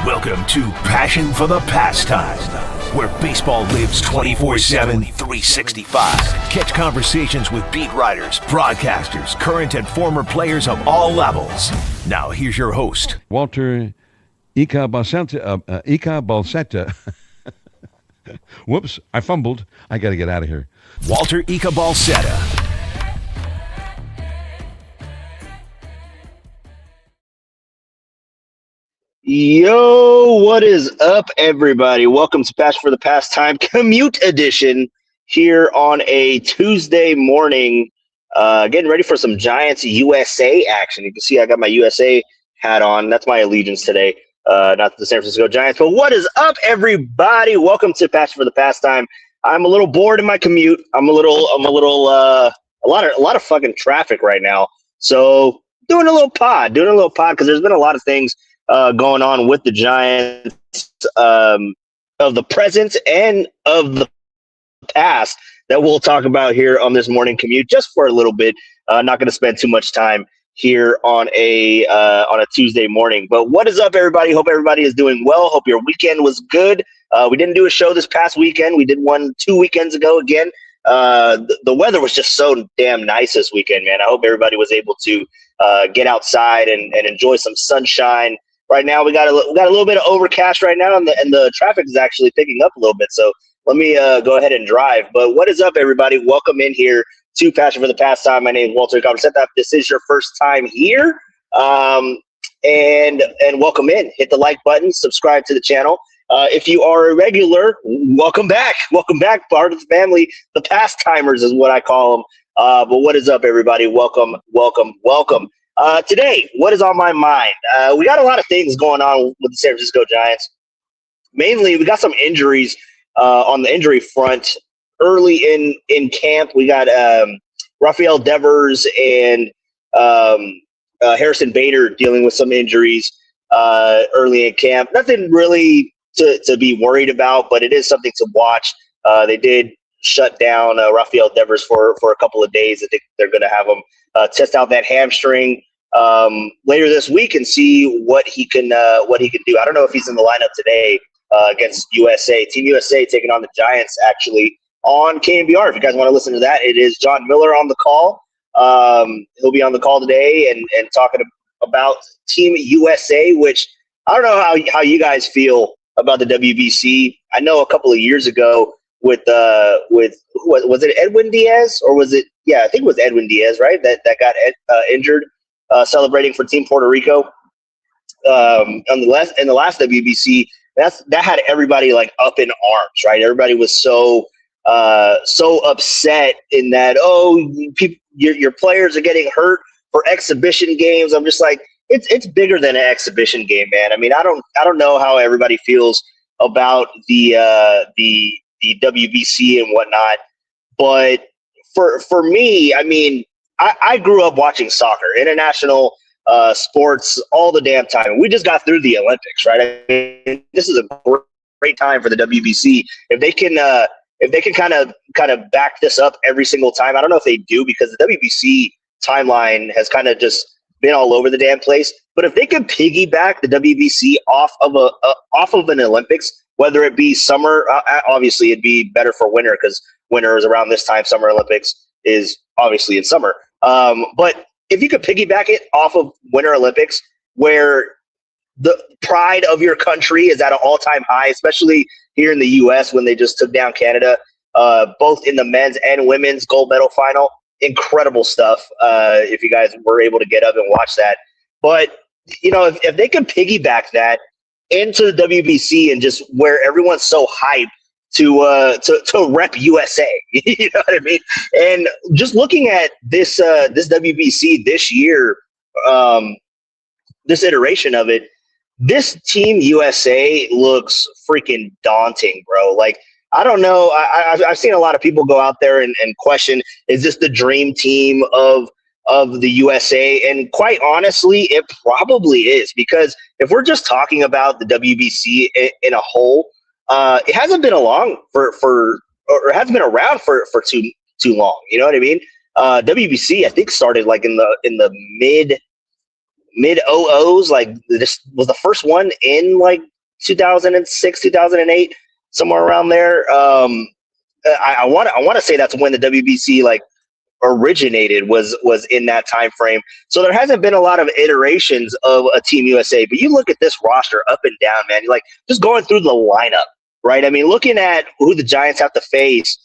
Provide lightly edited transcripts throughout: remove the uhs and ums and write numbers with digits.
Welcome to Passion for the Pastime, where baseball lives 24/7, 365. Catch conversations with beat writers, broadcasters, current and former players of all levels. Now here's your host, Walter Balsetta. Whoops, I fumbled. I got to get out of here. Walter Balsetta. Yo, what is up, everybody? Welcome to Passion for the Pastime Commute Edition here on a Tuesday morning. Getting ready for some Giants USA action. You can see I got my USA hat on. That's my allegiance today, not the San Francisco Giants. But what is up, everybody? Welcome to Passion for the Pastime. I'm a little bored in my commute. A lot of fucking traffic right now. So doing a little pod because there's been a lot of things going on with the Giants of the present and of the past that we'll talk about here on this morning commute just for a little bit. Not going to spend too much time here on a Tuesday morning. But what is up, everybody? Hope everybody is doing well. Hope your weekend was good. We didn't do a show this past weekend. We did one 2 weekends ago again. The weather was just so damn nice this weekend, man. I hope everybody was able to get outside and enjoy some sunshine. Right now, we got a little bit of overcast right now, and the traffic is actually picking up a little bit. So let me go ahead and drive. But what is up, everybody? Welcome in here to Passion for the Pastime. My name is Walter Balsetta. If this is your first time here, and welcome in. Hit the like button. Subscribe to the channel. If you are a regular, welcome back. Welcome back, part of the family. The Pastimers is what I call them. But what is up, everybody? Welcome. Today, what is on my mind? We got a lot of things going on with the San Francisco Giants. Mainly, we got some injuries on the injury front. Early in camp, we got Rafael Devers and Harrison Bader dealing with some injuries early in camp. Nothing really to be worried about, but it is something to watch. They did shut down Rafael Devers for a couple of days. I think they're going to have him test out that hamstring later this week and see what he can do. I don't know if he's in the lineup today against USA. Team USA taking on the Giants actually on KNBR. If you guys want to listen to that, it is John Miller on the call. He'll be on the call today and talking about Team USA, which I don't know how you guys feel about the WBC. I know a couple of years ago with was it Edwin Diaz or was it? Yeah, I think it was Edwin Diaz, right? That got injured celebrating for Team Puerto Rico. In the last WBC, that had everybody like up in arms, right? Everybody was so upset in that your players are getting hurt for exhibition games. I'm just like, it's bigger than an exhibition game, man. I mean, I don't know how everybody feels about the WBC and whatnot, but for me, I mean, I grew up watching soccer, international sports all the damn time. We just got through the Olympics, right? I mean, this is a great time for the WBC. If they can kind of back this up every single time, I don't know if they do because the WBC timeline has kind of just been all over the damn place. But if they can piggyback the WBC off of an Olympics, whether it be summer, obviously it'd be better for winter because winter is around this time. Summer Olympics is obviously in summer. But if you could piggyback it off of Winter Olympics, where the pride of your country is at an all-time high, especially here in the U.S. when they just took down Canada, both in the men's and women's gold medal final. Incredible stuff. If you guys were able to get up and watch that. But, you know, if they can piggyback that into the WBC and just where everyone's so hyped to rep USA, you know what I mean? And just looking at this WBC this year, this iteration of it, this Team USA looks freaking daunting, bro. Like, I don't know. I've seen a lot of people go out there and question, is this the dream team of the USA? And quite honestly, it probably is, because if we're just talking about the WBC in a whole, it hasn't been around for too long. You know what I mean? WBC, I think, started like in the mid mid '00s. Like this was the first one in like 2006, 2008, somewhere around there. I want to say that's when the WBC like originated was in that time frame. So there hasn't been a lot of iterations of a Team USA, but you look at this roster up and down, man. You're like just going through the lineup, right? I mean, looking at who the Giants have to face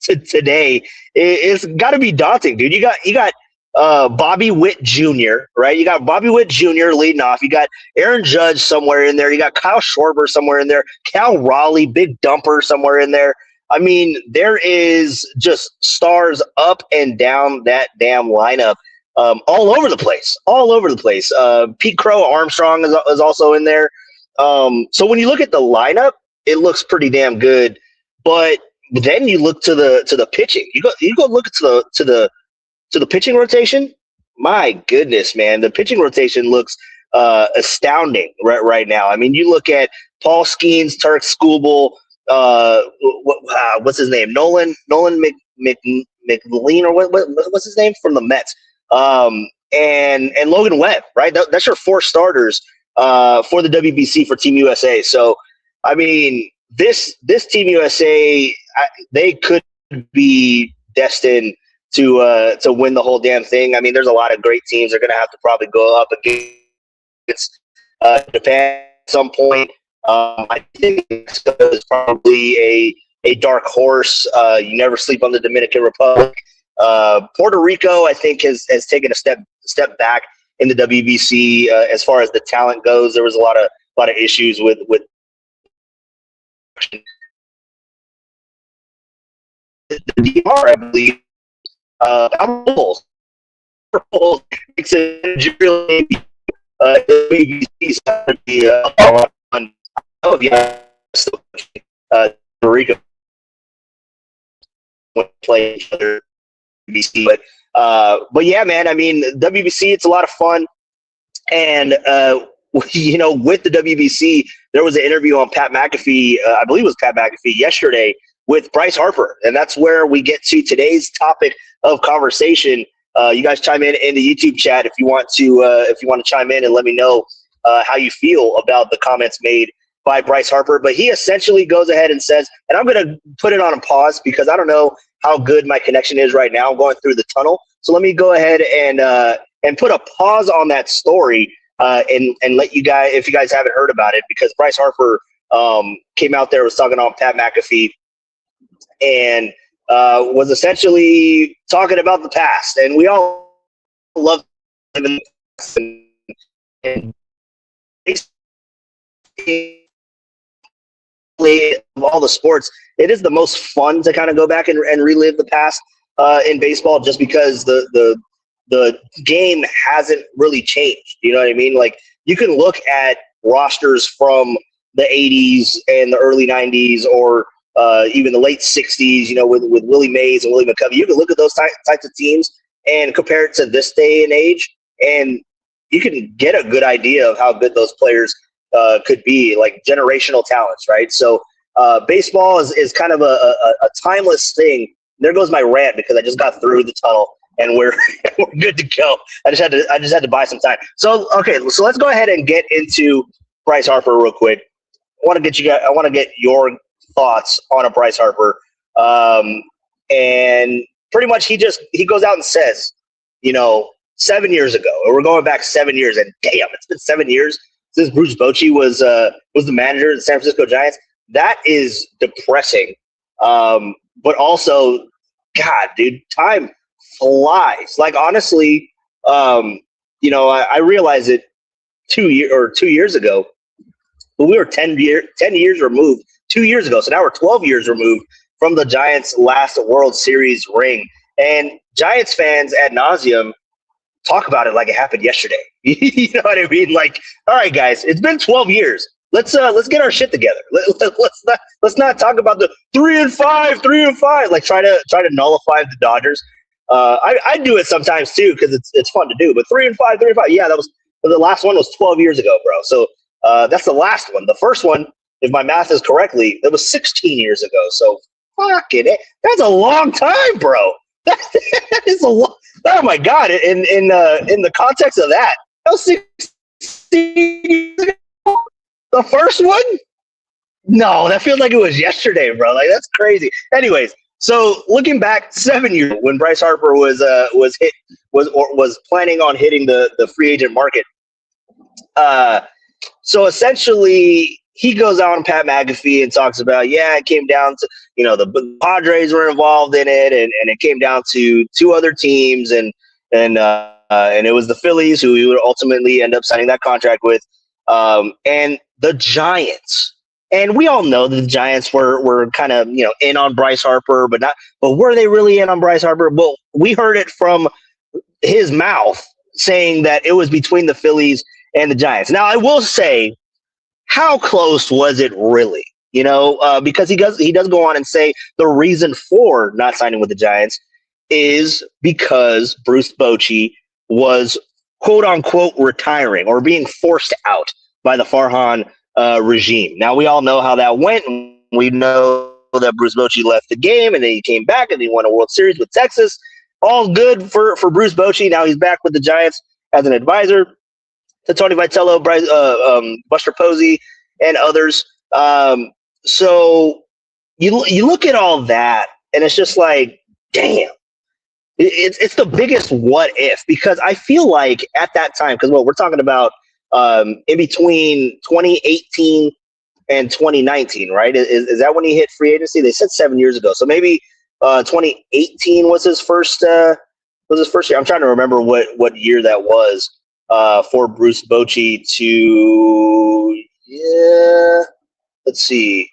today, it's got to be daunting, dude. You got Bobby Witt Jr., right? You got Bobby Witt Jr. leading off. You got Aaron Judge somewhere in there. You got Kyle Schwarber somewhere in there. Cal Raleigh, Big Dumper somewhere in there. I mean, there is just stars up and down that damn lineup, all over the place, Pete Crow Armstrong is also in there. So when you look at the lineup, it looks pretty damn good. But then you look to the pitching. You go look to the pitching rotation. My goodness, man, the pitching rotation looks astounding right now. I mean, you look at Paul Skeens, Turk Skubal. What's his name? Nolan McLean, or what's his name from the Mets? And Logan Webb, right? That's your 4 starters for the WBC for Team USA. So, I mean, this Team USA, they could be destined to win the whole damn thing. I mean, there's a lot of great teams. They're going to have to probably go up against Japan at some point. I think Mexico is probably a dark horse. You never sleep on the Dominican Republic. Puerto Rico, I think, has taken a step back in the WBC as far as the talent goes. There was a lot of issues with the DR, I believe. Bulls makes it really WBC on. Oh yeah, Puerto Rico play each other, WBC, but yeah, man. I mean, WBC, it's a lot of fun, and you know, with the WBC, there was an interview on Pat McAfee. I believe it was Pat McAfee yesterday with Bryce Harper, and that's where we get to today's topic of conversation. You guys chime in the YouTube chat if you want to chime in and let me know how you feel about the comments made by Bryce Harper. But he essentially goes ahead and says, and I'm going to put it on a pause because I don't know how good my connection is right now. I'm going through the tunnel. So let me go ahead and put a pause on that story and let you guys, if you guys haven't heard about it, because Bryce Harper came out there, was talking on Pat McAfee, and was essentially talking about the past. And we all love living and of all the sports, it is the most fun to kind of go back and relive the past in baseball, just because the game hasn't really changed. You know what I mean? Like, you can look at rosters from the 80s and the early 90s, or even the late 60s, you know, with Willie Mays and Willie McCovey. You can look at those types of teams and compare it to this day and age, and you can get a good idea of how good those players could be, like generational talents, right? So baseball is kind of a timeless thing. There goes my rant because I just got through the tunnel and we're good to go. I just had to buy some time. So so let's go ahead and get into Bryce Harper real quick. I want to get your thoughts on a Bryce Harper, and pretty much he goes out and says, you know, 7 years ago, and we're going back 7 years, and damn, it's been 7 years since Bruce Bochy was the manager of the San Francisco Giants. That is depressing, but also, God, dude, time flies. Like, honestly, you know, I realized it 2 years ago, but we were 10 years removed 2 years ago. So now we're 12 years removed from the Giants' last World Series ring. And Giants fans ad nauseum talk about it like it happened yesterday. You know what I mean? Like, all right, guys, it's been 12 years. Let's get our shit together. Let's not talk about the 3-5, like try to nullify the Dodgers. I do it sometimes too because it's fun to do. But 3-5, yeah, the last one was 12 years ago, bro. So that's the last one. The first one, if my math is correctly, that was 16 years ago. So fuck it, that's a long time, bro. That is a lot. Oh my God! In the context of that was 16 years ago. The first one? No, that feels like it was yesterday, bro. Like that's crazy. Anyways, so looking back 7 years when Bryce Harper was planning on hitting the free agent market. So essentially, he goes out on Pat McAfee and talks about, it came down to, the Padres were involved in it, and it came down to two other teams, and it was the Phillies who he would ultimately end up signing that contract with, and the Giants. And we all know that the Giants were kind of, in on Bryce Harper, but were they really in on Bryce Harper? Well, we heard it from his mouth saying that it was between the Phillies and the Giants. Now, I will say, how close was it really? Because he does go on and say the reason for not signing with the Giants is because Bruce Bochy was quote unquote retiring or being forced out by the Farhan regime. Now, we all know how that went. We know that Bruce Bochy left the game and then he came back and he won a World Series with Texas. All good for Bruce Bochy. Now he's back with the Giants as an advisor to Tony Vitello, Buster Posey, and others. So you look at all that, and it's just like, damn. It's the biggest what if, because I feel like at that time, because we're talking about in between 2018 and 2019, right? Is that when he hit free agency? They said 7 years ago, so maybe 2018 was his first year. I'm trying to remember what year that was for Bruce Bochy to let's see.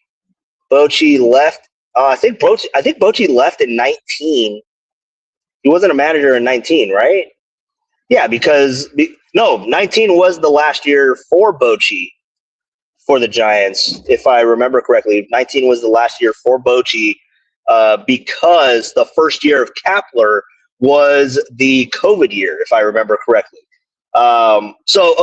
Bochy left. I think Bochy left in 19. He wasn't a manager in 19, right? Yeah, because 19 was the last year for Bochy for the Giants, if I remember correctly. 19 was the last year for Bochy because the first year of Kapler was the COVID year, if I remember correctly. So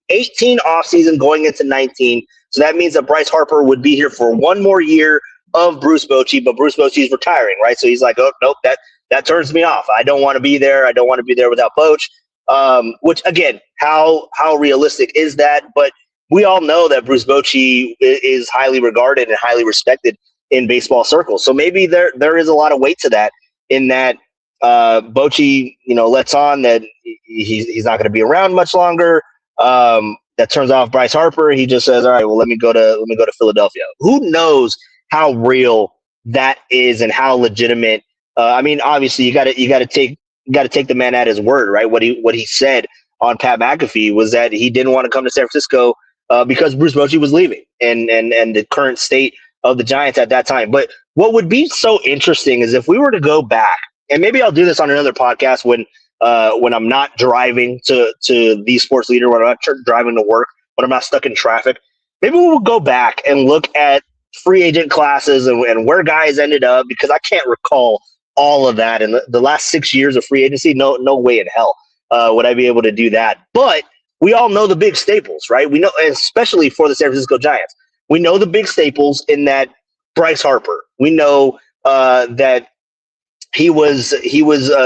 18 offseason going into 19. So that means that Bryce Harper would be here for one more year of Bruce Bochy, but Bruce Bochy is retiring, right? So he's like, oh, nope, that turns me off. I don't want to be there. I don't want to be there without Boch. Which, again, how realistic is that? But we all know that Bruce Bochy is highly regarded and highly respected in baseball circles. So maybe there is a lot of weight to that, in that Bochy, lets on that he's not going to be around much longer. That turns off Bryce Harper. He just says, all right, well, let me go to Philadelphia. Who knows how real that is and how legitimate. I mean, obviously you got to take the man at his word, right? What he said on Pat McAfee was that he didn't want to come to San Francisco because Bruce Bochy was leaving and the current state of the Giants at that time. But what would be so interesting is if we were to go back, and maybe I'll do this on another podcast when I'm not driving to the Sports Leader, when I'm not driving to work, when I'm not stuck in traffic. Maybe we'll go back and look at free agent classes and where guys ended up, because I can't recall all of that in the last 6 years of free agency. No way in hell would I be able to do that. But we all know the big staples, right? We know, especially for the San Francisco Giants, we know the big staples in that Bryce Harper. We know that he was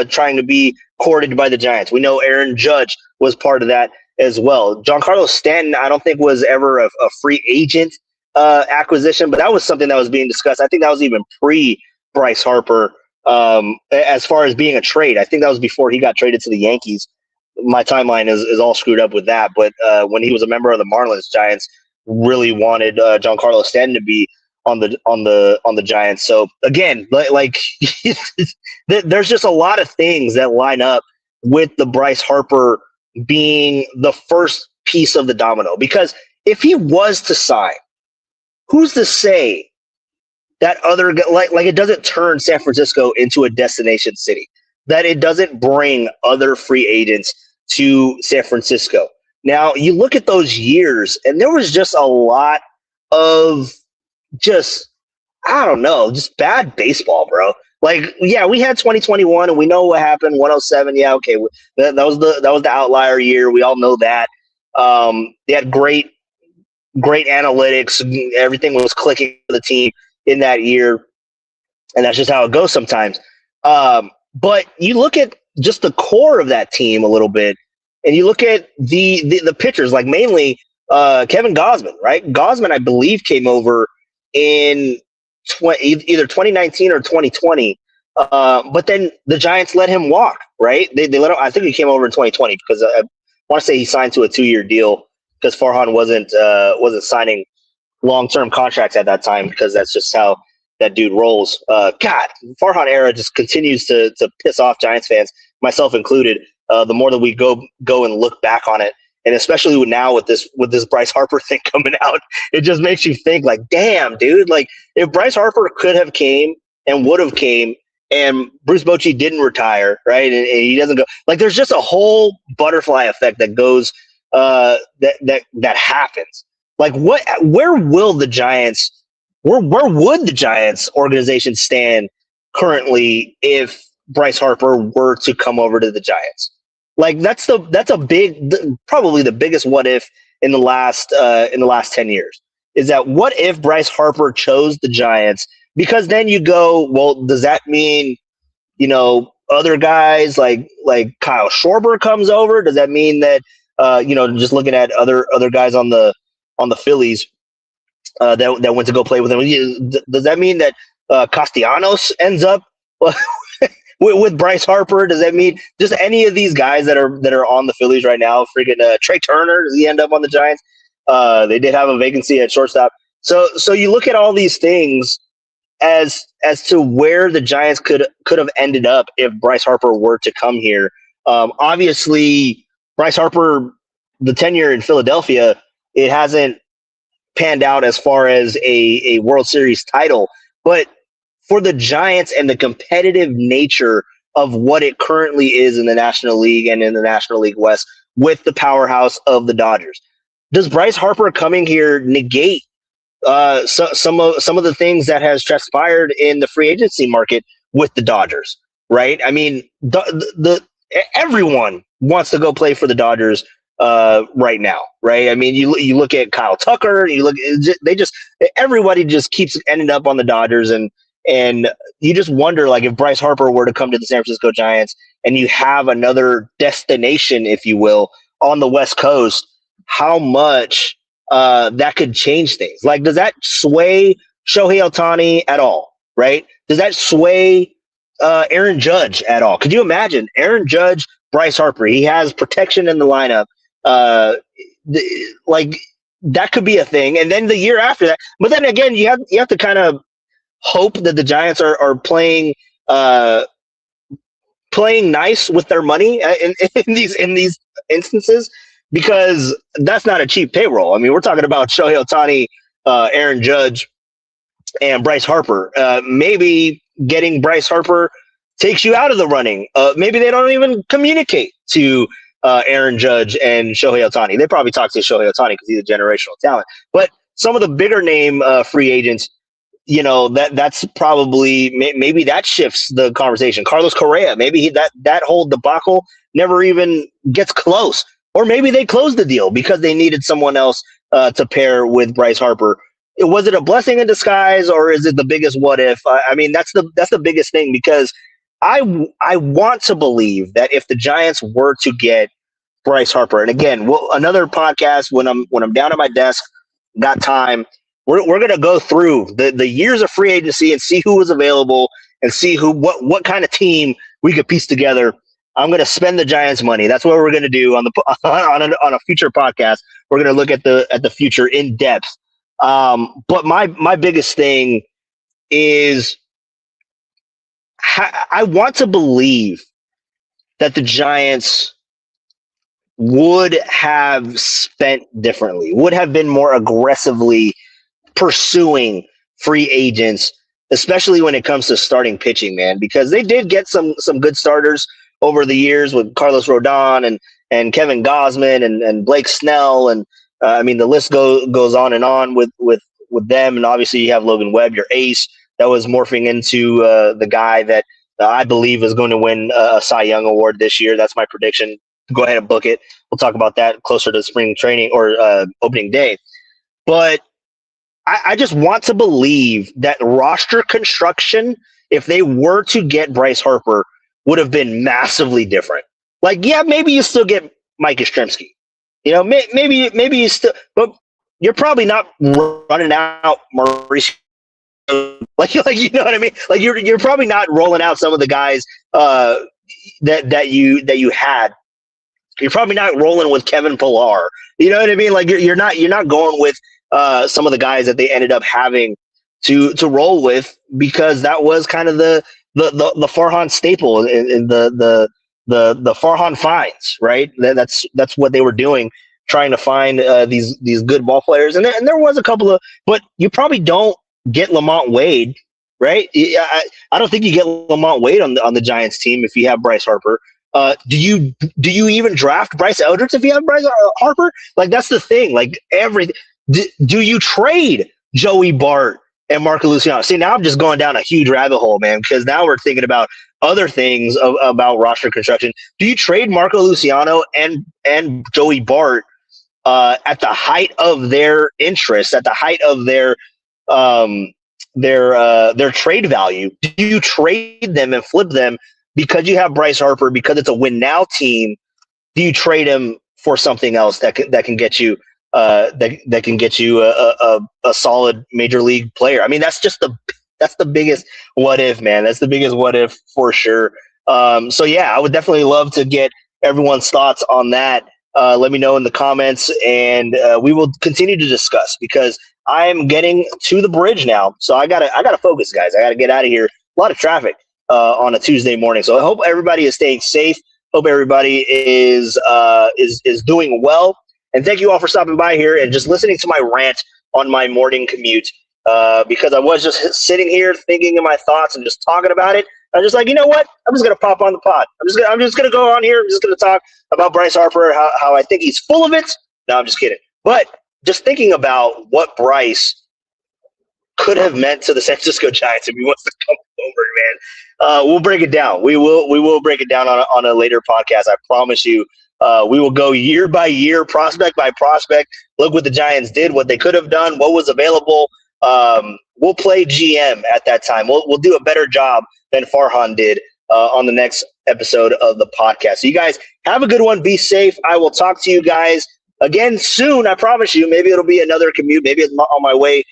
trying to be courted by the Giants. We know Aaron Judge was part of that as well. Giancarlo Stanton, I don't think was ever a free agent acquisition, but that was something that was being discussed. I think that was even pre-Bryce Harper as far as being a trade. I think that was before he got traded to the Yankees. My timeline is all screwed up with that. But when he was a member of the Marlins, Giants really wanted Giancarlo Stanton to be on the Giants. So again, like there's just a lot of things that line up with the Bryce Harper being the first piece of the domino. Because if he was to sign, who's to say that other like it doesn't turn San Francisco into a destination city, that it doesn't bring other free agents to San Francisco? Now you look at those years, and there was just a lot of just bad baseball, bro. Like, yeah, we had 2021 and we know what happened. 107. Yeah. Okay. That was the outlier year. We all know that. They had great analytics. Everything was clicking for the team in that year. And that's just how it goes sometimes. But you look at just the core of that team a little bit, and you look at the pitchers, like mainly Kevin Gausman, right? Gausman, I believe, came over in either 2019 or 2020. But then the Giants let him walk, right? They let him. I think he came over in 2020 because I want to say he signed to a 2-year deal because Farhan wasn't signing long-term contracts at that time because that's just how that dude rolls. God, Farhan era just continues to piss off Giants fans, myself included. The more that we go and look back on it, and especially now with this Bryce Harper thing coming out, it just makes you think like, damn, dude, like if Bryce Harper could have came and would have came, and Bruce Bochy didn't retire, right, and he doesn't go, like there's just a whole butterfly effect that goes that happens. Like where would the Giants organization stand currently if Bryce Harper were to come over to the Giants? Like that's probably the biggest what if in the last 10 years is that what if Bryce Harper chose the Giants? Because then you go, well, does that mean, other guys like Kyle Schwarber comes over? Does that mean that just looking at other guys on the Phillies that went to go play with him, does that mean that Castellanos ends up with Bryce Harper? Does that mean just any of these guys that are on the Phillies right now? Freaking Trey Turner, does he end up on the Giants? They did have a vacancy at shortstop. So you look at all these things as to where the Giants could have ended up if Bryce Harper were to come here. Obviously, Bryce Harper, the tenure in Philadelphia, it hasn't panned out as far as a World Series title. But for the Giants and the competitive nature of what it currently is in the National League and in the National League West with the powerhouse of the Dodgers, does Bryce Harper coming here negate some of the things that has transpired in the free agency market with the Dodgers, right? I mean, everyone wants to go play for the Dodgers right now, right? I mean, you look at Kyle Tucker, everybody just keeps ending up on the Dodgers, and you just wonder, like, if Bryce Harper were to come to the San Francisco Giants and you have another destination, if you will, on the West Coast, how much that could change things. Like, does that sway Shohei Ohtani at all, right? Does that sway Aaron Judge at all? Could you imagine Aaron Judge, Bryce Harper? He has protection in the lineup. Like, that could be a thing. And then the year after that, but then again, you have to kind of hope that the Giants are playing nice with their money in these instances, because that's not a cheap payroll. I mean, we're talking about Shohei Ohtani, Aaron Judge, and Bryce Harper. Maybe getting Bryce Harper takes you out of the running. Maybe they don't even communicate to Aaron Judge and Shohei Ohtani. They probably talk to Shohei Ohtani because he's a generational talent. But some of the bigger name free agents, that's probably maybe that shifts the conversation. Carlos Correa, maybe that whole debacle never even gets close. Or maybe they closed the deal because they needed someone else to pair with Bryce Harper. Was it a blessing in disguise, or is it the biggest what if? I mean, that's the biggest thing, because I want to believe that if the Giants were to get Bryce Harper, and again, another podcast when I'm down at my desk, got time, we're gonna go through the years of free agency and see who was available and see what kind of team we could piece together. I'm going to spend the Giants' money. That's what we're going to do on a future podcast. We're going to look at the future in depth. But my biggest thing is I want to believe that the Giants would have spent differently, would have been more aggressively pursuing free agents, especially when it comes to starting pitching, man, because they did get some good starters over the years with Carlos Rodon and Kevin Gausman and Blake Snell. And I mean, the list goes on with them. And obviously you have Logan Webb, your ace, that was morphing into the guy that I believe is going to win a Cy Young award this year. That's my prediction. Go ahead and book it. We'll talk about that closer to spring training or opening day. But I just want to believe that roster construction if they were to get Bryce Harper, would have been massively different. Like, yeah, maybe you still get Mike Yastrzemski. You know, maybe you still, but you're probably not running out Maurice. Like you know what I mean? Like you're probably not rolling out some of the guys that you had. You're probably not rolling with Kevin Pillar. You know what I mean? Like you're not going with some of the guys that they ended up having to roll with, because that was kind of the Farhan staple in the Farhan finds, right? That's what they were doing, trying to find these good ball players. And there was a couple of, but you probably don't get Lamont Wade, right? I don't think you get Lamont Wade on the Giants team if you have Bryce Harper. Do you even draft Bryce Eldridge if you have Bryce Harper? Like, that's the thing. Like, do you trade Joey Bart and Marco Luciano? See, now I'm just going down a huge rabbit hole, man, because now we're thinking about other things about roster construction. Do you trade Marco Luciano and Joey Bart at the height of their interest, at the height of their trade value? Do you trade them and flip them because you have Bryce Harper, because it's a win now team? Do you trade him for something else that can get you that can get you a solid major league player? I mean, that's the biggest what if, man. That's the biggest what if for sure. So yeah, I would definitely love to get everyone's thoughts on that. Let me know in the comments, and we will continue to discuss, because I am getting to the bridge now. So I gotta focus, guys. I gotta get out of here. A lot of traffic on a Tuesday morning. So I hope everybody is staying safe. Hope everybody is doing well. And thank you all for stopping by here and just listening to my rant on my morning commute. Because I was just sitting here thinking of my thoughts and just talking about it. I'm just like, you know what? I'm just gonna pop on the pod. I'm just gonna go on here. I'm just gonna talk about Bryce Harper, how I think he's full of it. No, I'm just kidding. But just thinking about what Bryce could have meant to the San Francisco Giants if he wants to come over, man. We'll break it down. We will break it down on a later podcast. I promise you. We will go year by year, prospect by prospect. Look what the Giants did, what they could have done, what was available. We'll play GM at that time. We'll do a better job than Farhan did on the next episode of the podcast. So you guys have a good one. Be safe. I will talk to you guys again soon. I promise you. Maybe it'll be another commute. Maybe it's on my way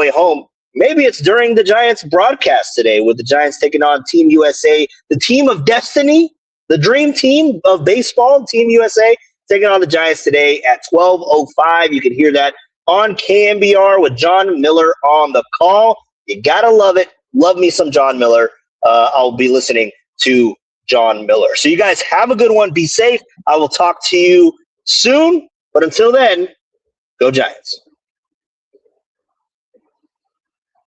home. Maybe it's during the Giants broadcast today, with the Giants taking on Team USA, the team of destiny, the dream team of baseball, Team USA, taking on the Giants today at 12:05. You can hear that on KMBR with John Miller on the call. You gotta love it. Love me some John Miller. I'll be listening to John Miller. So you guys have a good one. Be safe. I will talk to you soon. But until then, go Giants.